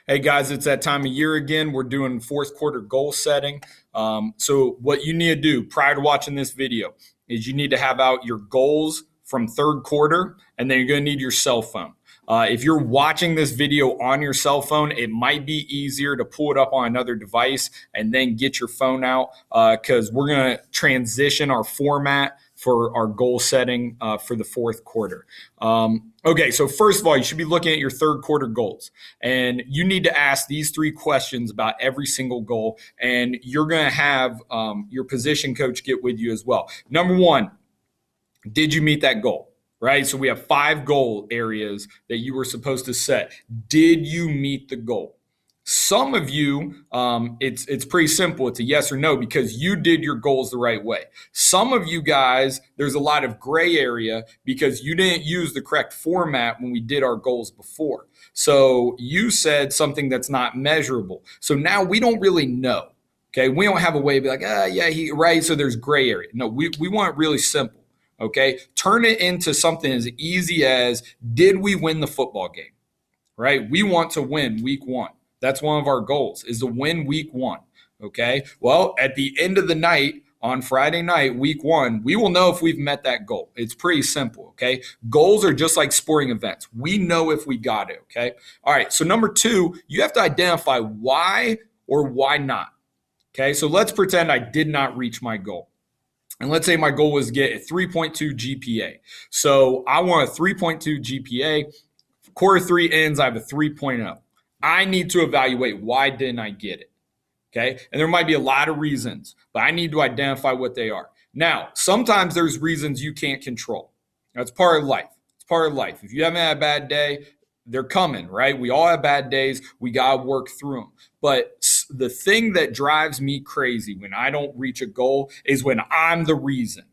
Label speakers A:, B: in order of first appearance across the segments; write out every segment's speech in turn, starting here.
A: Hey guys, it's that time of year again. We're doing fourth quarter goal setting. So what you need to do prior to watching this video is you need to have out your goals from third quarter, and then you're going to need your cell phone. If you're watching this video on your cell phone, it might be easier to pull it up on another device and then get your phone out because we're going to transition our format for our goal setting for the fourth quarter. Okay, so first of all, you should be looking at your third quarter goals, and you need to ask these three questions about every single goal, and you're going to have your position coach get with you as well. Number one, did you meet that goal? Right? So we have 5 goal areas that you were supposed to set. Did you meet the goal? Some of you, it's pretty simple. It's a yes or no because you did your goals the right way. Some of you guys, there's a lot of gray area because you didn't use the correct format when we did our goals before. So you said something that's not measurable. So now we don't really know. Okay, we don't have a way to be like, right. So there's gray area. No, we want it really simple. Okay, turn it into something as easy as, did we win the football game? Right? We want to win week 1. That's one of our goals, is to win week 1. Okay, well, at the end of the night, on Friday night, week 1, we will know if we've met that goal. It's pretty simple. Okay, goals are just like sporting events. We know if we got it. Okay, all right, so number 2, you have to identify why or why not. Okay, so let's pretend I did not reach my goal. And let's say my goal was to get a 3.2 GPA. So I want a 3.2 GPA. Quarter 3 ends, I have a 3.0. I need to evaluate, why didn't I get it? Okay. And there might be a lot of reasons, but I need to identify what they are. Now, sometimes there's reasons you can't control. That's part of life. It's part of life. If you haven't had a bad day, they're coming, right? We all have bad days. We got to work through them. But the thing that drives me crazy when I don't reach a goal is when I'm the reason.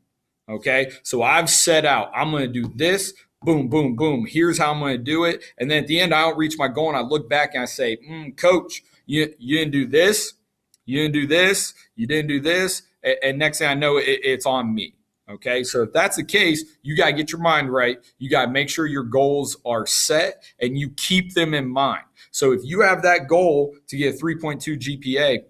A: Okay. So I've set out, I'm going to do this, boom, boom, boom. Here's how I'm going to do it. And then at the end, I don't reach my goal and I look back and I say, coach, you didn't do this. You didn't do this. You didn't do this. And next thing I know, it's on me. Okay, so if that's the case, you got to get your mind right. You got to make sure your goals are set and you keep them in mind. So if you have that goal to get a 3.2 GPA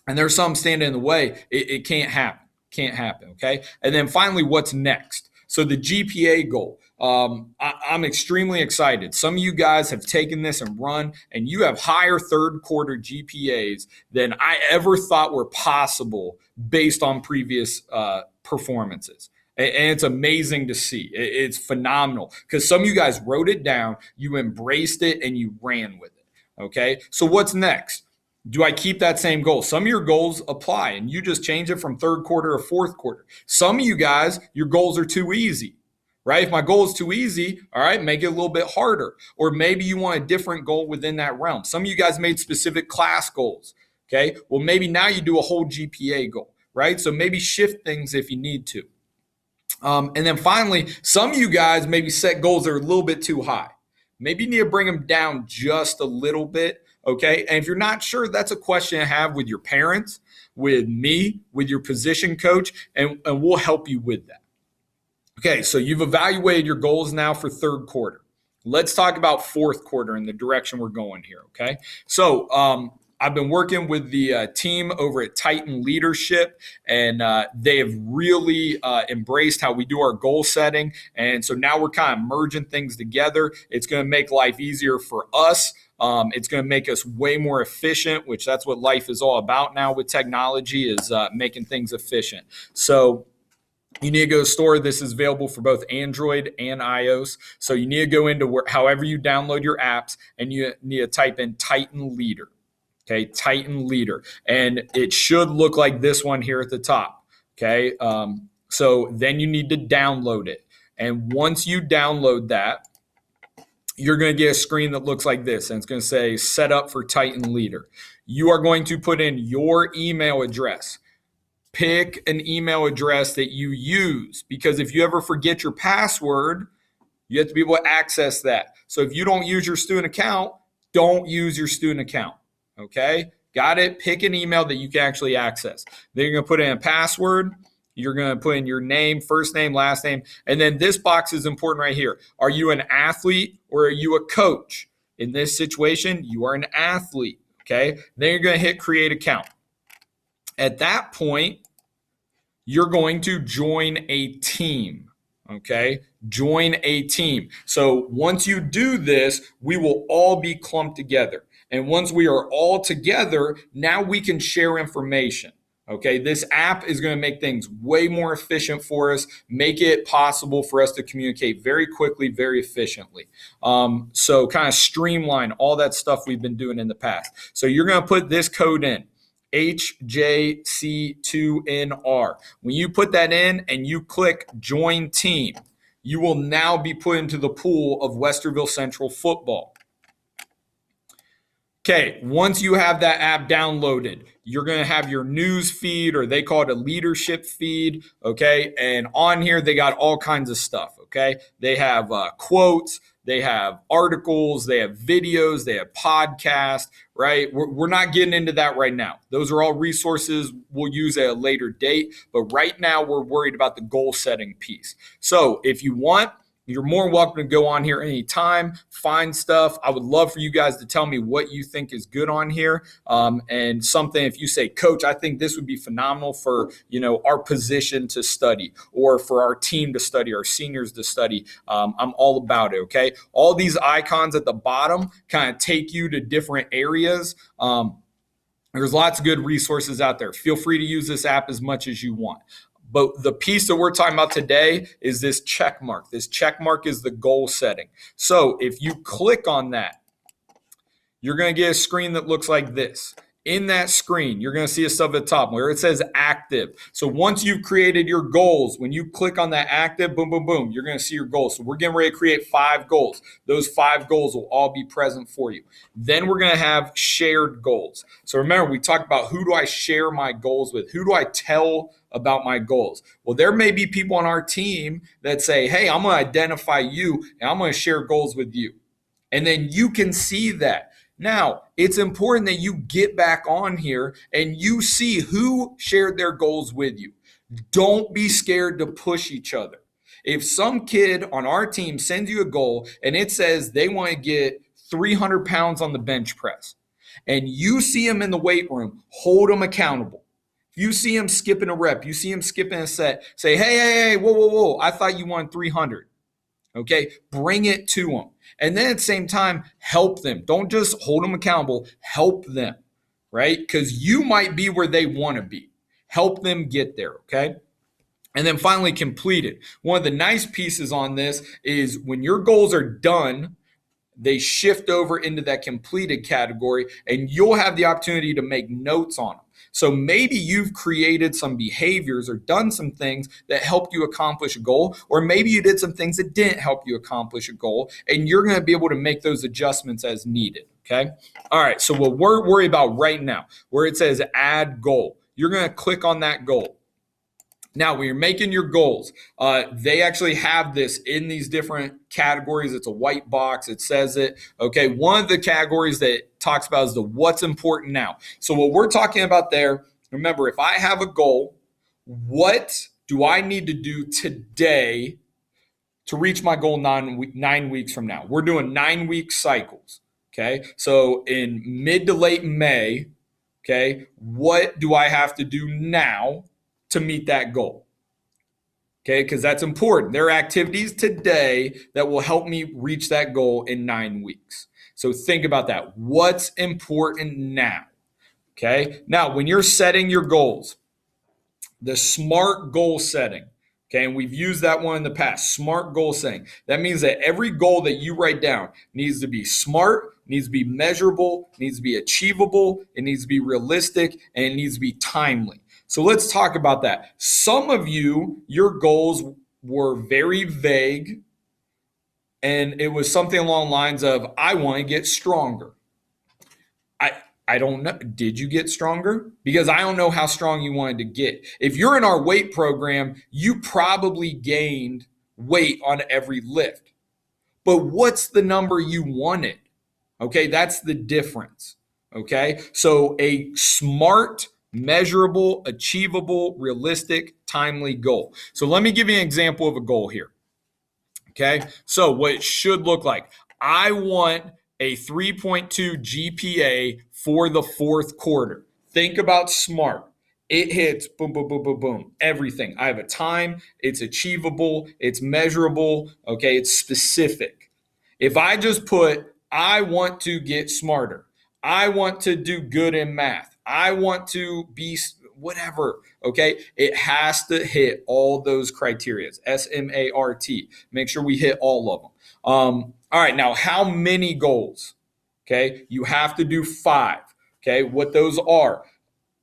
A: and there's something standing in the way, it can't happen. Can't happen, okay? And then finally, what's next? So the GPA goal, I'm extremely excited. Some of you guys have taken this and run, and you have higher third quarter GPAs than I ever thought were possible based on previous performances. And it's amazing to see. It's phenomenal because some of you guys wrote it down, you embraced it, and you ran with it. Okay, so what's next? Do I keep that same goal? Some of your goals apply, and you just change it from third quarter or fourth quarter. Some of you guys, your goals are too easy, right? If my goal is too easy, all right, make it a little bit harder. Or maybe you want a different goal within that realm. Some of you guys made specific class goals, okay? Well, maybe now you do a whole GPA goal, right? So maybe shift things if you need to. And then finally, some of you guys maybe set goals that are a little bit too high. Maybe you need to bring them down just a little bit. Okay. And if you're not sure, that's a question to have with your parents, with me, with your position coach, and we'll help you with that. Okay. So you've evaluated your goals now for third quarter. Let's talk about fourth quarter and the direction we're going here. Okay. So, I've been working with the team over at Titan Leadership, and they have really embraced how we do our goal setting. And so now we're kind of merging things together. It's going to make life easier for us. It's going to make us way more efficient, which that's what life is all about now with technology, is making things efficient. So you need to go to the store. This is available for both Android and iOS. So you need to go into however you download your apps, and you need to type in Titan Leader. Okay, Titan Leader. And it should look like this one here at the top. Okay, so then you need to download it. And once you download that, you're going to get a screen that looks like this. And it's going to say set up for Titan Leader. You are going to put in your email address. Pick an email address that you use, because if you ever forget your password, you have to be able to access that. So if you don't use your student account, don't use your student account. Okay, got it? Pick an email that you can actually access. Then you're going to put in a password. You're going to put in your name, first name, last name. And then this box is important right here. Are you an athlete or are you a coach? In this situation, you are an athlete. Okay. Then you're going to hit create account. At that point, you're going to join a team. Okay. Join a team. So once you do this, we will all be clumped together. And once we are all together, now we can share information. Okay, this app is going to make things way more efficient for us, make it possible for us to communicate very quickly, very efficiently. So kind of streamline all that stuff we've been doing in the past. So you're going to put this code in, HJC2NR. When you put that in and you click join team, you will now be put into the pool of Westerville Central football. Okay, once you have that app downloaded, you're going to have your news feed, or they call it a leadership feed, okay? And on here, they got all kinds of stuff, okay? They have quotes, they have articles, they have videos, they have podcasts, right? We're not getting into that right now. Those are all resources we'll use at a later date, but right now we're worried about the goal setting piece. So if you want, you're more welcome to go on here anytime, find stuff. I would love for you guys to tell me what you think is good on here. And something, if you say, Coach, I think this would be phenomenal for, our position to study, or for our team to study, our seniors to study. I'm all about it, okay? All these icons at the bottom kind of take you to different areas. There's lots of good resources out there. Feel free to use this app as much as you want. But the piece that we're talking about today is this check mark. This check mark is the goal setting. So if you click on that, you're going to get a screen that looks like this. In that screen, you're going to see a stuff at the top where it says active. So once you've created your goals, when you click on that active, boom, boom, boom, you're going to see your goals. So we're getting ready to create 5 goals. Those 5 goals will all be present for you. Then we're going to have shared goals. So remember, we talked about, who do I share my goals with? Who do I tell about my goals? Well, there may be people on our team that say, hey, I'm going to identify you and I'm going to share goals with you. And then you can see that. Now, it's important that you get back on here and you see who shared their goals with you. Don't be scared to push each other. If some kid on our team sends you a goal and it says they want to get 300 pounds on the bench press, and you see them in the weight room, hold them accountable. If you see them skipping a rep, you see them skipping a set, say, hey, whoa, I thought you wanted 300. Okay, bring it to them. And then at the same time, help them. Don't just hold them accountable, help them, right? Because you might be where they want to be. Help them get there, okay? And then finally, complete it. One of the nice pieces on this is when your goals are done, they shift over into that completed category, and you'll have the opportunity to make notes on them. So maybe you've created some behaviors or done some things that helped you accomplish a goal, or maybe you did some things that didn't help you accomplish a goal, and you're going to be able to make those adjustments as needed, okay? All right, so what we're worried about right now, where it says add goal, you're going to click on that goal. Now, when you're making your goals, they actually have this in these different categories. It's a white box. It says it. Okay, one of the categories that it talks about is the what's important now. So what we're talking about there, remember, if I have a goal, what do I need to do today to reach my goal 9 weeks from now? We're doing 9-week cycles. Okay, so in mid to late May, okay, what do I have to do now to meet that goal? Okay, because that's important. There are activities today that will help me reach that goal in 9 weeks. So think about that. What's important now? Okay, now when you're setting your goals, the SMART goal setting, okay, and we've used that one in the past, SMART goal setting. That means that every goal that you write down needs to be SMART, needs to be measurable, needs to be achievable, it needs to be realistic, and it needs to be timely. So let's talk about that. Some of you, your goals were very vague, and it was something along the lines of, I want to get stronger. I don't know. Did you get stronger? Because I don't know how strong you wanted to get. If you're in our weight program, you probably gained weight on every lift. But what's the number you wanted? Okay, that's the difference. Okay, so a SMART, measurable, achievable, realistic, timely goal. So let me give you an example of a goal here. Okay, so what it should look like. I want a 3.2 GPA for the fourth quarter. Think about SMART. It hits boom, boom, boom, boom, boom, everything. I have a time, it's achievable, it's measurable, okay, it's specific. If I just put, I want to get smarter, I want to do good in math, I want to be whatever, okay, it has to hit all those criteria. SMART. Make sure we hit all of them. All right, now how many goals? Okay, you have to do 5. Okay, what those are: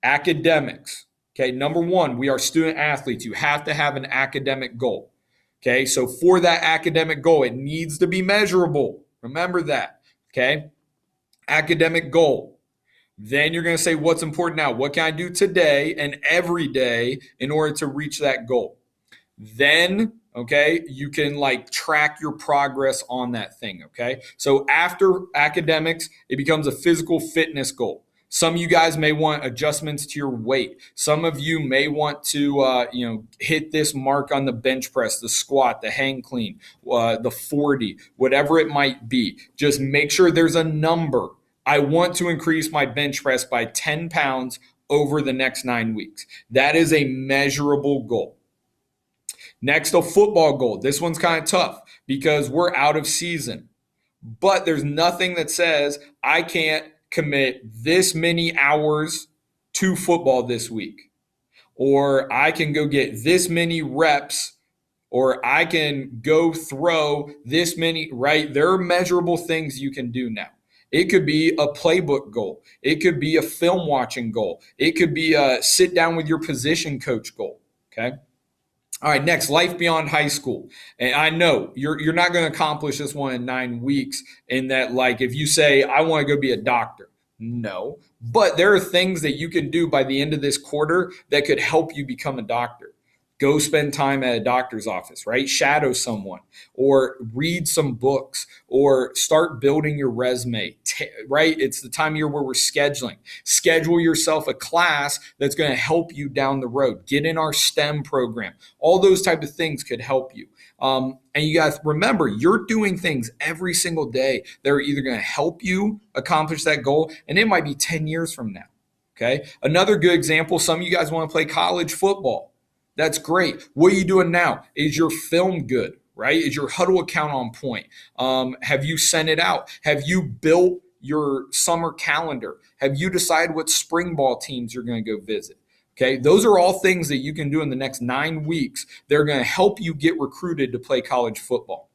A: academics. Okay, number 1, we are student athletes. You have to have an academic goal. Okay, so for that academic goal, it needs to be measurable. Remember that. Okay, academic goal. Then you're going to say, what's important now? What can I do today and every day in order to reach that goal? Then, okay, you can like track your progress on that thing, okay? So after academics, it becomes a physical fitness goal. Some of you guys may want adjustments to your weight. Some of you may want to, hit this mark on the bench press, the squat, the hang clean, the 40, whatever it might be. Just make sure there's a number. I want to increase my bench press by 10 pounds over the next 9 weeks. That is a measurable goal. Next, a football goal. This one's kind of tough because we're out of season. But there's nothing that says I can't commit this many hours to football this week. Or I can go get this many reps. Or I can go throw this many, right? There are measurable things you can do now. It could be a playbook goal. It could be a film watching goal. It could be a sit down with your position coach goal, okay? All right, next, life beyond high school. And I know you're not going to accomplish this one in 9 weeks in that, like, if you say, I want to go be a doctor. No, but there are things that you can do by the end of this quarter that could help you become a doctor. Go spend time at a doctor's office, right? Shadow someone or read some books or start building your resume, right? It's the time of year where we're scheduling. Schedule yourself a class that's going to help you down the road. Get in our STEM program. All those type of things could help you. And you guys remember, you're doing things every single day that are either going to help you accomplish that goal, and it might be 10 years from now, okay? Another good example, some of you guys want to play college football. That's great. What are you doing now? Is your film good, right? Is your huddle account on point? Have you sent it out? Have you built your summer calendar? Have you decided what spring ball teams you're going to go visit? Okay, those are all things that you can do in the next 9 weeks. They're going to help you get recruited to play college football.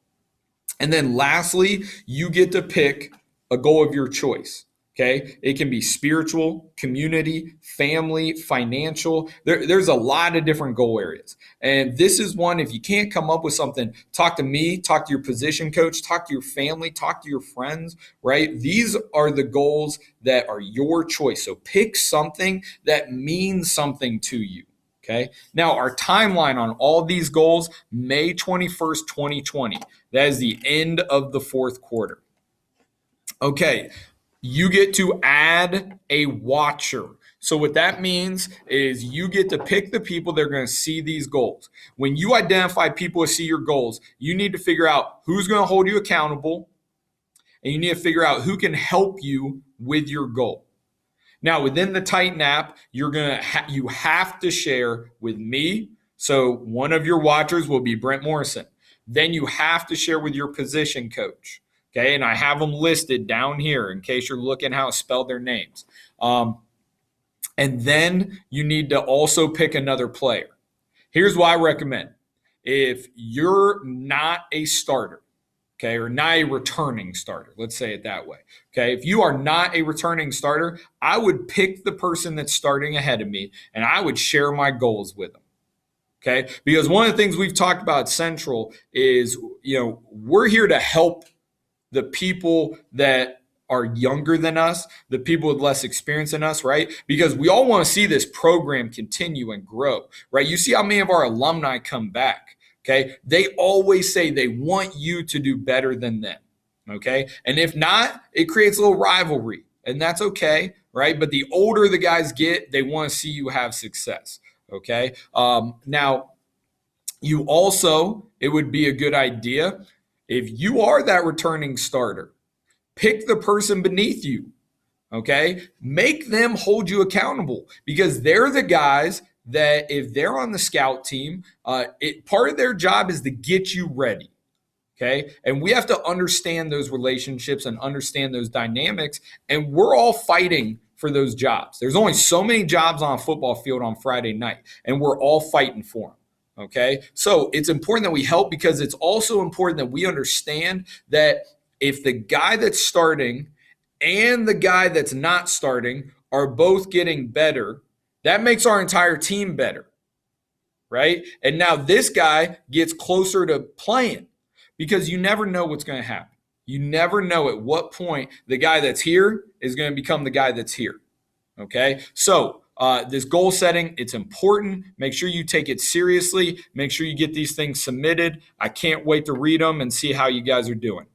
A: And then lastly, you get to pick a goal of your choice. Okay, it can be spiritual, community, family, financial. There's a lot of different goal areas. And this is one, if you can't come up with something, talk to me, talk to your position coach, talk to your family, talk to your friends, right? These are the goals that are your choice. So pick something that means something to you. Okay. Now, our timeline on all these goals, May 21st, 2020. That is the end of the fourth quarter. Okay. You get to add a watcher. So what that means is you get to pick the people that are going to see these goals. When you identify people to see your goals, you need to figure out who's going to hold you accountable, and you need to figure out who can help you with your goal. Now, within the Titan app, you have to share with me. So one of your watchers will be Brent Morrison. Then you have to share with your position coach. Okay, and I have them listed down here in case you're looking how to spell their names. And then you need to also pick another player. Here's what I recommend. If you're not a starter, okay, or not a returning starter, let's say it that way. Okay, if you are not a returning starter, I would pick the person that's starting ahead of me, and I would share my goals with them. Okay, because one of the things we've talked about at Central is, we're here to help the people that are younger than us, the people with less experience than us, right? Because we all want to see this program continue and grow, right? You see how many of our alumni come back, okay? They always say they want you to do better than them, okay? And if not, it creates a little rivalry, and that's okay, right? But the older the guys get, they want to see you have success, okay? Now, you also, it would be a good idea if you are that returning starter, Pick the person beneath you. Okay. Make them hold you accountable because they're the guys that if they're on the scout team, part of their job is to get you ready. Okay. And we have to understand those relationships and understand those dynamics. And we're all fighting for those jobs. There's only so many jobs on a football field on Friday night, and we're all fighting for them. Okay. So it's important that we help because it's also important that we understand that if the guy that's starting and the guy that's not starting are both getting better, that makes our entire team better. Right. And now this guy gets closer to playing because you never know what's going to happen. You never know at what point the guy that's here is going to become the guy that's here. Okay. So this goal setting, it's important. Make sure you take it seriously. Make sure you get these things submitted. I can't wait to read them and see how you guys are doing.